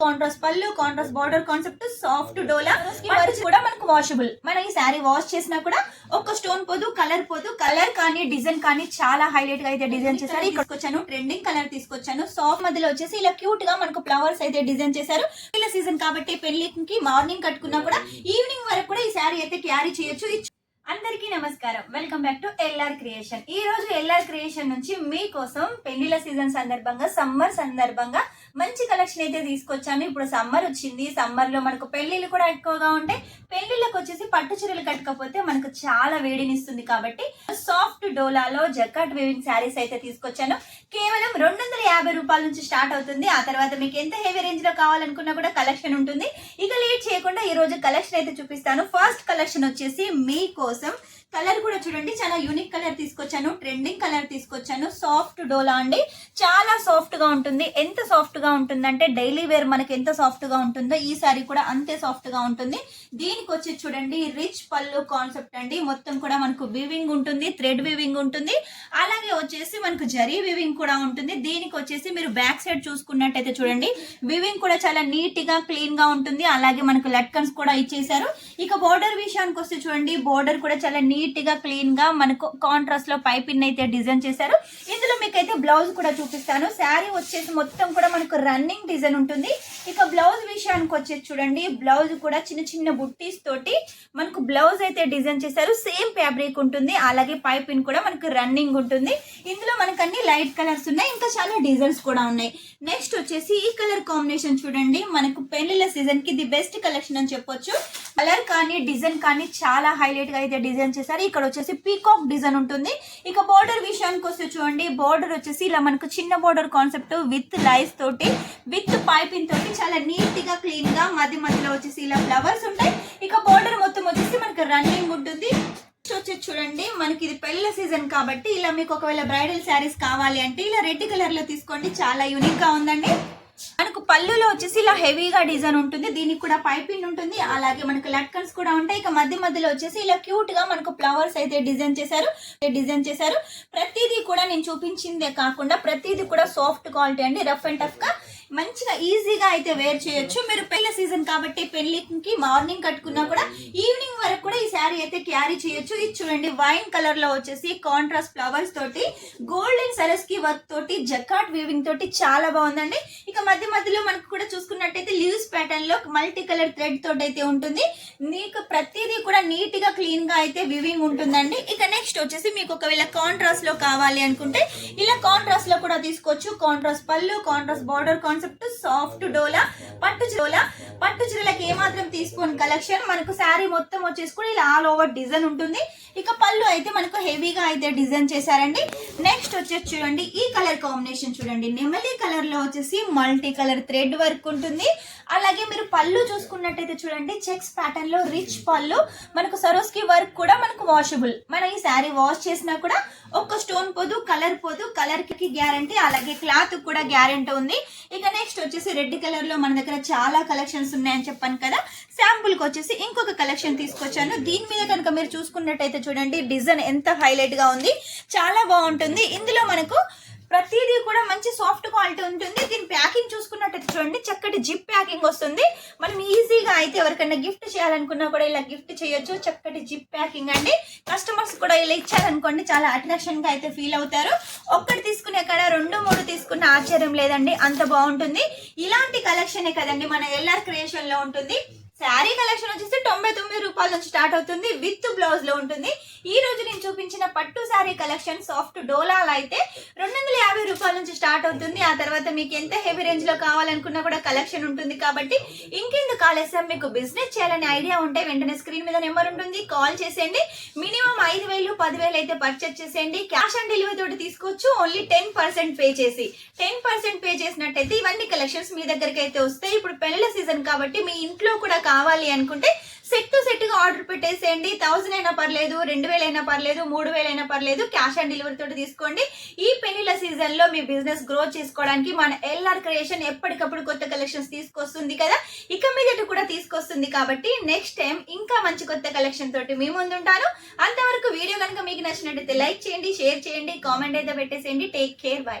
Contrast పళ్ళు, contrast border concept, soft డోలా కూడా మనకు వాషబుల్. మనం ఈ శారీ వాష్ చేసినా కూడా ఒక్క స్టోన్ పోదు, కలర్ కానీ డిజైన్ కానీ చాలా హైలైట్ గా అయితే డిజైన్ చేశారు. ఇక్కడికి వచ్చాను, ట్రెండింగ్ కలర్ తీసుకొచ్చాను. సాఫ్ట్ మధ్యలో వచ్చేసి ఇలా క్యూట్ గా మనకు ఫ్లవర్స్ అయితే డిజైన్ చేశారు. ఇలా సీజన్ కాబట్టి పెళ్లికి మార్నింగ్ కట్టుకున్నా కూడా ఈవినింగ్ వరకు కూడా ఈ శారీ అయితే క్యారీ చేయొచ్చు. అందరికీ నమస్కారం, welcome back to LR creation. ఈ రోజు ఎల్ఆర్ క్రియేషన్ నుంచి మీకోసం పెళ్లిల సీజన్ సందర్భంగా, సమ్మర్ సందర్భంగా మంచి కలెక్షన్ అయితే తీసుకొచ్చాను. ఇప్పుడు సమ్మర్ వచ్చింది, సమ్మర్ లో మనకు పెళ్లిళ్ళు కూడా ఎక్కువగా ఉంటాయి. పెళ్లిళ్ళకి వచ్చేసి పట్టు చీరలు కట్టకపోతే మనకు చాలా వేడినిస్తుంది కాబట్టి సాఫ్ట్ డోలాలో జకాట్ వీవింగ్ శారీస్ అయితే తీసుకొచ్చాను. కేవలం 250 రూపాయల నుంచి స్టార్ట్ అవుతుంది. ఆ తర్వాత మీకు ఎంత హెవీ రేంజ్ లో కావాలనుకున్నా కూడా కలెక్షన్ ఉంటుంది. ఇక లేట్ చేయకుండా ఈ రోజు కలెక్షన్ అయితే చూపిస్తాను. ఫస్ట్ కలెక్షన్ వచ్చేసి మీకోసం కలర్ కూడా చూడండి, చాలా యూనిక్ కలర్ తీసుకొచ్చాను, ట్రెండింగ్ కలర్ తీసుకొచ్చాను. సాఫ్ట్ డోలా అండి, చాలా సాఫ్ట్ గా ఉంటుంది. ఎంత సాఫ్ట్ గా ఉంటుందంటే డైలీ వేర్ మనకి ఎంత సాఫ్ట్ గా ఉంటుందో ఈ సారీ కూడా అంతే సాఫ్ట్ గా ఉంటుంది. దీనికి వచ్చి చూడండి రిచ్ పళ్ళు కాన్సెప్ట్ అండి. మొత్తం కూడా మనకు వీవింగ్ ఉంటుంది, థ్రెడ్ వీవింగ్ ఉంటుంది, అలాగే వచ్చేసి మనకు జరీ వీవింగ్ కూడా ఉంటుంది. దీనికి వచ్చేసి మీరు బ్యాక్ సైడ్ చూసుకున్నట్టయితే చూడండి వీవింగ్ కూడా చాలా నీట్ గా క్లీన్ గా ఉంటుంది. అలాగే మనకు లట్కన్స్ కూడా ఇచ్చేసారు. ఇక బోర్డర్ విషయానికి వస్తే చూడండి, బోర్డర్ కూడా చాలా నీట్ గా క్లీన్ గా మనకు కాంట్రాస్ట్ లో పైపిన్ అయితే డిజైన్ చేశారు. ఇందులో మీకైతే బ్లౌజ్ కూడా చూపిస్తాను. శారీ వచ్చేసి మొత్తం కూడా మనకు రన్నింగ్ డిజైన్ ఉంటుంది. ఇక బ్లౌజ్ విషయానికి వచ్చేసి చూడండి, బ్లౌజ్ కూడా చిన్న చిన్న బుట్టీస్ తోటి మనకు బ్లౌజ్ అయితే డిజైన్ చేశారు. సేమ్ ఫ్యాబ్రిక్ ఉంటుంది, అలాగే పైపిన్ కూడా మనకు రన్నింగ్ ఉంటుంది. ఇందులో మనకు అన్ని లైట్ కలర్స్ ఉన్నాయి, ఇంకా చాలా డిజైన్స్ కూడా ఉన్నాయి. నెక్స్ట్ వచ్చేసి ఈ కలర్ కాంబినేషన్ చూడండి, మనకు పెళ్లిళ్ళ సీజన్ కి ది బెస్ట్ కలెక్షన్ అని చెప్పొచ్చు. కలర్ కానీ డిజైన్ కానీ చాలా హైలైట్ గా అయితే డిజైన్ చేశారు. ఇక్కడ వచ్చేసి పీకాక్ డిజైన్ ఉంటుంది. ఇక బోర్డర్ విషయానికి వస్తే చూడండి, బోర్డర్ వచ్చేసి ఇలా మనకు చిన్న బోర్డర్ కాన్సెప్ట్ విత్ లైస్ తోటి, విత్ పైపింగ్ తోటి చాలా నీట్ గా క్లీన్ గా మధ్యలో వచ్చేసి ఇలా ఫ్లవర్స్ ఉంటాయి. ఇక బోర్డర్ మొత్తం వచ్చేసి మనకు రన్నింగ్ ఉంటుంది. వచ్చేసి చూడండి, మనకి ఇది పెళ్లి సీజన్ కాబట్టి ఇలా మీకు ఒకవేళ బ్రైడల్ శారీస్ కావాలి అంటే ఇలా రెడ్ కలర్ లో తీసుకోండి, చాలా యూనిక్ గా ఉందండి. మనకు పళ్ళులో వచ్చేసి ఇలా హెవీగా డిజైన్ ఉంటుంది, దీనికి కూడా పైపింగ్ ఉంటుంది, అలాగే మనకు లట్కన్స్ కూడా ఉంటాయి. ఇక మధ్యలో వచ్చేసి ఇలా క్యూట్ గా మనకు ఫ్లవర్స్ అయితే డిజైన్ చేశారు. ప్రతిదీ కూడా నేను చూపించిందే కాకుండా ప్రతిదీ కూడా సాఫ్ట్ క్వాలిటీ అండి, రఫ్ అండ్ టఫ్ గా మంచిగా ఈజీగా అయితే వేర్ చేయొచ్చు. మీరు పెళ్లి సీజన్ కాబట్టి పెళ్లికి మార్నింగ్ కట్టుకున్నా కూడా ఈవినింగ్ వరకు కూడా ఈ శారీ అయితే క్యారీ చేయొచ్చు. ఇది చూడండి వైన్ కలర్ లో వచ్చేసి కాంట్రాస్ట్ ఫ్లవర్స్ తోటి గోల్డెన్ సరస్కి వర్క్ తోటి జకాట్ వీవింగ్ తోటి చాలా బాగుందండి. ఇక మధ్యలో మనకు కూడా చూసుకున్నట్టయితే లీవ్స్ ప్యాటర్న్ లో మల్టీ కలర్ థ్రెడ్ తోటి అయితే ఉంటుంది. మీకు ప్రతిదీ కూడా నీట్ గా క్లీన్ గా అయితే వీవింగ్ ఉంటుందండి. ఇక నెక్స్ట్ వచ్చేసి మీకు ఒకవేళ కాంట్రాస్ట్ లో కావాలి అనుకుంటే ఇలా కాంట్రాస్ట్ లో కూడా తీసుకోవచ్చు. కాంట్రాస్ట్ పళ్ళు, కాంట్రాస్ట్ బార్డర్ కాన్సెప్ట్, సాఫ్ట్ డోలా, పట్టు చీరలకు ఏమాత్రం తీసుకోని కలెక్షన్. మనకు శారీ మొత్తం వచ్చేసి కూడా ఇలా ఆల్ ఓవర్ డిజైన్ ఉంటుంది. ఇక పళ్ళు అయితే మనకు హెవీగా అయితే డిజైన్ చేశారండి. నెక్స్ట్ వచ్చేసి చూడండి ఈ కలర్ కాంబినేషన్ చూడండి, నెమలి కలర్ లో వచ్చేసి మల్టీ కలర్ థ్రెడ్ వర్క్ ఉంటుంది. అలాగే మీరు పళ్ళు చూసుకున్నట్టయితే చూడండి చెక్స్ ప్యాటర్న్ లో రిచ్ పళ్ళు, మనకు సరోస్కి వర్క్ కూడా మనకు వాషబుల్. మనం ఈ శారీ వాష్ చేసినా కూడా ఒక్క స్టోన్ పోదు, కలర్ కి గ్యారంటీ, అలాగే క్లాత్ కూడా గ్యారంటీ ఉంది. ఇక నెక్స్ట్ వచ్చేసి రెడ్ కలర్ లో మన దగ్గర చాలా కలెక్షన్స్ ఉన్నాయని చెప్పాను కదా, శాంపుల్ కి వచ్చేసి ఇంకొక కలెక్షన్ తీసుకొచ్చాను. దీని మీద కనుక మీరు చూసుకున్నట్టయితే చూడండి డిజైన్ ఎంత హైలైట్ గా ఉంది, చాలా బాగుంటుంది. ఇందులో మనకు ప్రతిదీ కూడా మంచి సాఫ్ట్ క్వాలిటీ ఉంటుంది. దీని ప్యాకింగ్ చూసుకున్నట్టయితే చూడండి చక్కటి జిప్ ప్యాకింగ్ వస్తుంది. మనం ఈజీగా అయితే ఎవరికైనా గిఫ్ట్ చేయాలనుకున్నా కూడా ఇలా గిఫ్ట్ చేయొచ్చు. చక్కటి జిప్ ప్యాకింగ్ అండి. కస్టమర్స్ కూడా ఇలా ఇచ్చారనుకోండి చాలా అట్రాక్షన్ గా అయితే ఫీల్ అవుతారు. ఒక్కటి తీసుకునే కాడ 2-3 తీసుకున్న ఆశ్చర్యం లేదండి, అంత బాగుంటుంది. ఇలాంటి కలెక్షనే కదండి మన ఎల్ఆర్ క్రియేషన్ లో ఉంటుంది. శారీ కలెక్షన్ వచ్చేసి 99 రూపాయల నుంచి స్టార్ట్ అవుతుంది, విత్ బ్లౌజ్ లో ఉంటుంది. ఈ రోజు నేను చూపించిన పట్టు శారీ కలెక్షన్ సాఫ్ట్ డోలాలో అయితే 250 రూపాయల నుంచి స్టార్ట్ అవుతుంది. ఆ తర్వాత మీకు ఎంత హెవీ రేంజ్ లో కావాలనుకున్నా కూడా కలెక్షన్ ఉంటుంది. కాబట్టి ఇంకెందుకు ఆలస్యం, మీకు బిజినెస్ చేయాలనే ఐడియా ఉంటే వెంటనే స్క్రీన్ మీద నెంబర్ ఉంటుంది, కాల్ చేసేయండి. మినిమం 5,000-10,000 అయితే పర్చేస్ చేసేయండి. క్యాష్ ఆన్ డెలివరీ తోటి తీసుకోవచ్చు. ఓన్లీ 10% పే చేసి 10% పే చేసినట్టయితే ఇవన్నీ కలెక్షన్స్ మీ దగ్గరికి అయితే వస్తాయి. ఇప్పుడు పెళ్లి సీజన్ కాబట్టి మీ ఇంట్లో కూడా కావాలి అనుకుంటే సెట్ టు సెట్ గా ఆర్డర్ పెట్టేసేయండి. 1000 అయినా పర్లేదు, 2000 అయినా పర్లేదు, 3000 అయినా పర్లేదు, క్యాష్ ఆన్ డెలివరీ తోటి తీసుకోండి. ఈ పెళ్లిల సీజన్ లో మీ బిజినెస్ గ్రో చేసుకోవడానికి మన ఎల్ఆర్ క్రియేషన్ ఎప్పటికప్పుడు కొత్త కలెక్షన్స్ తీసుకొస్తుంది కదా, ఇక మీదట కూడా తీసుకొస్తుంది. కాబట్టి నెక్స్ట్ టైం ఇంకా మంచి కొత్త కలెక్షన్ తోటి మీ ముందు ఉంటాను. అంతవరకు వీడియో కనుక మీకు నచ్చినట్టయితే లైక్ చేయండి, షేర్ చేయండి, కామెంట్ అయితే పెట్టేసేయండి. Take care, by.